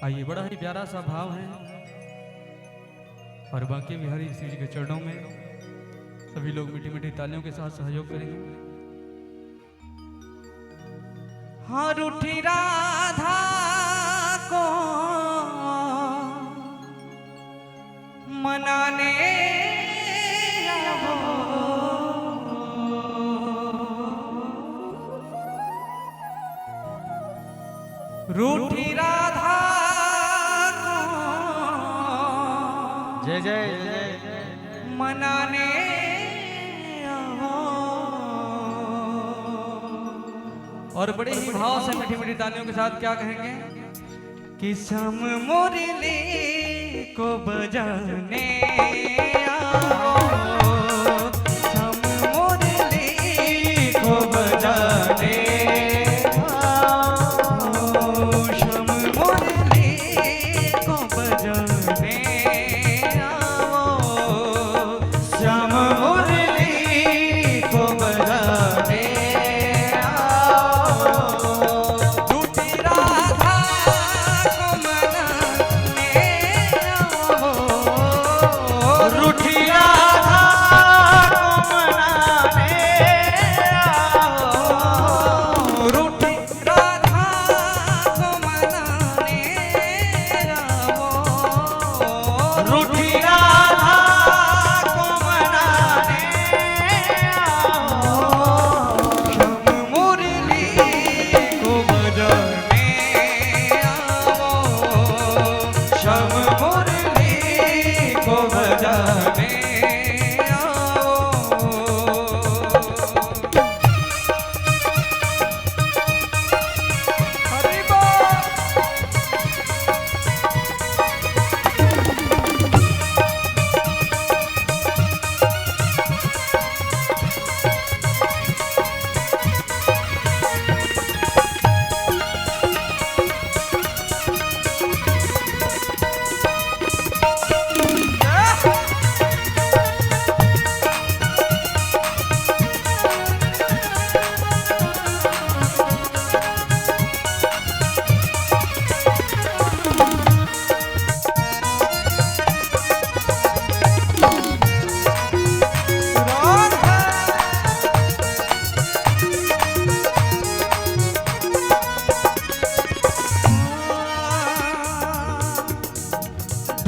आइए, बड़ा ही प्यारा सा भाव है और बाकी बिहारी श्री जी के चरणों में सभी लोग मीठी मीठी तालियों के साथ सहयोग करेंगे। हाँ, रूठी राधा को मनाने रूठी राधा को जय जय जय मनाने और बड़े ही भाव से मीठी मीठी तालियों के साथ क्या कहेंगे कि सम मुरली को बजाने आओ, सम मुरली को बजाने आओ, सम मुरली को बजाने आओ, सम मुरली को बजाने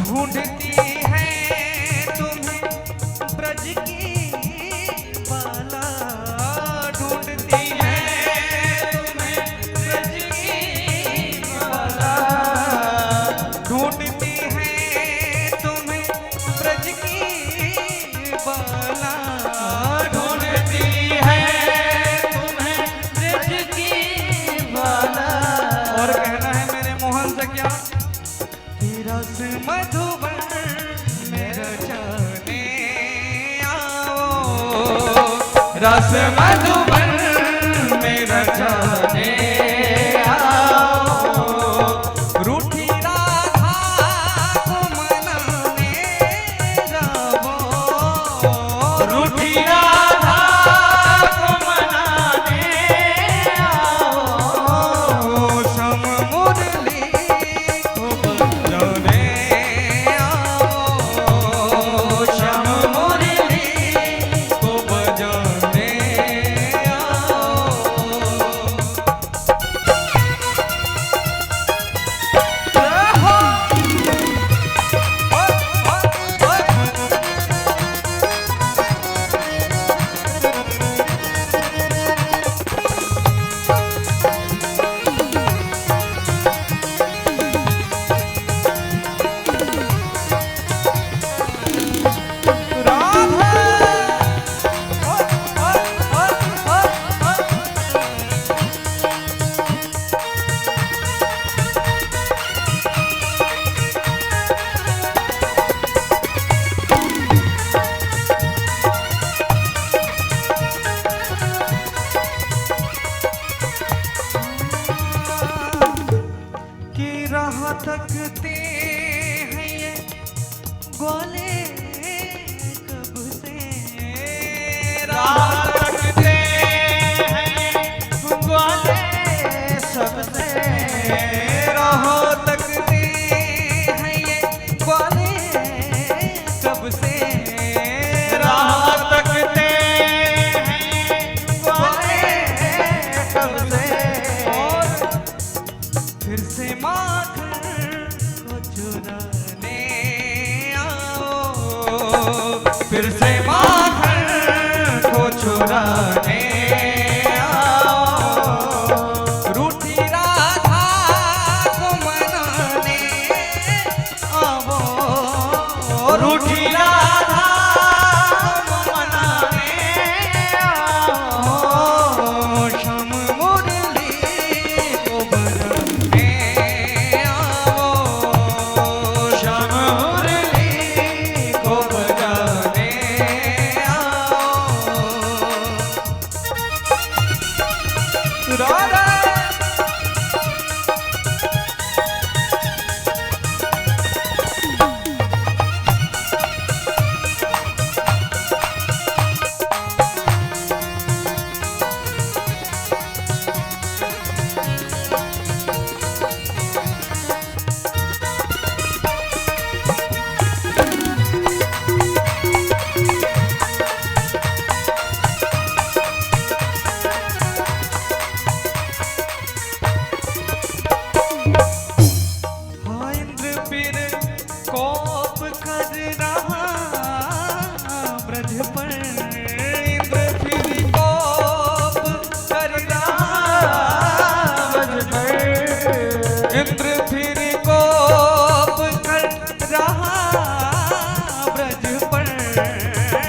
ढूंढती है तुम्हें ब्रज की बाला, ढूंढती है तुम्हें ब्रज की बाला, ढूंढती है तुम्हें ब्रज की बाला, ढूंढती है तुम्हें ब्रज की बाला। और कहना है मेरे मोहन से क्या, रस मधुबन में रचाने आओ, रस मधुबन में रचाने आओ, रूठी राधा को मनाने जाओ, रूठी राधा को मनाने आओ, सम मुरली को बजाने थकते हैं ये ग्वाले कब से, राह थकते हैं ग्वाले सबसे, राह थकते जाने आओ, रूठी राधा को मनाने आओ, रूठी राधा को मनाने आओ, श्याम मुरली को बजाने आओ, श्याम मुरली को बजाने आओ। राधा कोप कर रहा ब्रज पर, इंद्र फिर कोप कर रहा ब्रज पर, इंद्र फिर कोप कर रहा ब्रज पर,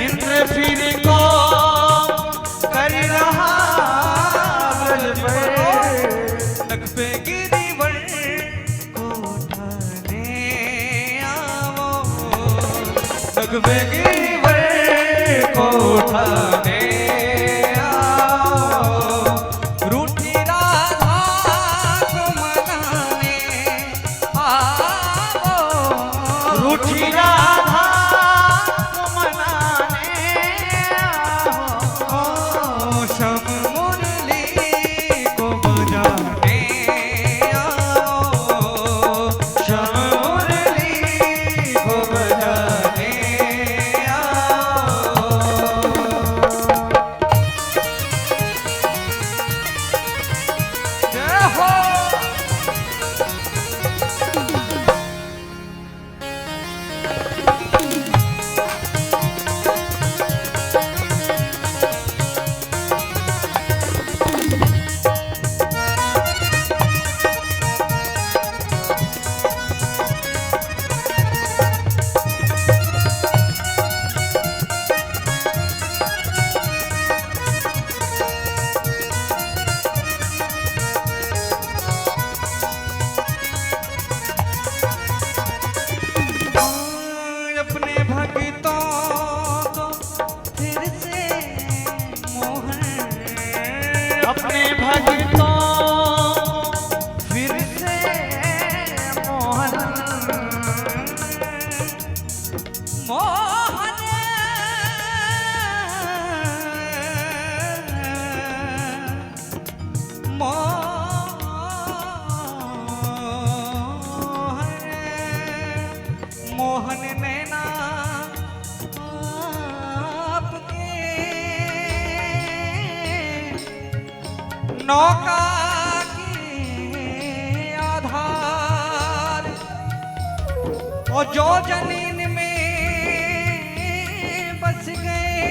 इंद्र फिर कोप कर रहा ब्रज पर, नख पे गिरिवर को उठाने नगमे गिरिवर को उठाने आओ, रूठी राधा को मनाने आओ, रूठी राधा को मनाने आओ, श्याम मुरली को बजाने आओ, श्याम मुरली को बजाने अपने भक्तों फिर से मोहन, मोहन मोहन नैना आपके नौका के आधार, और जो जनीन में बस गए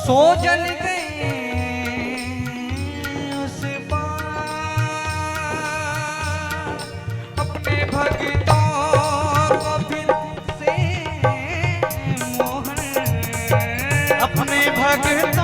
सो जल गए उस पार, अपने भक्तों को फिर से मोहन, अपने भक्तों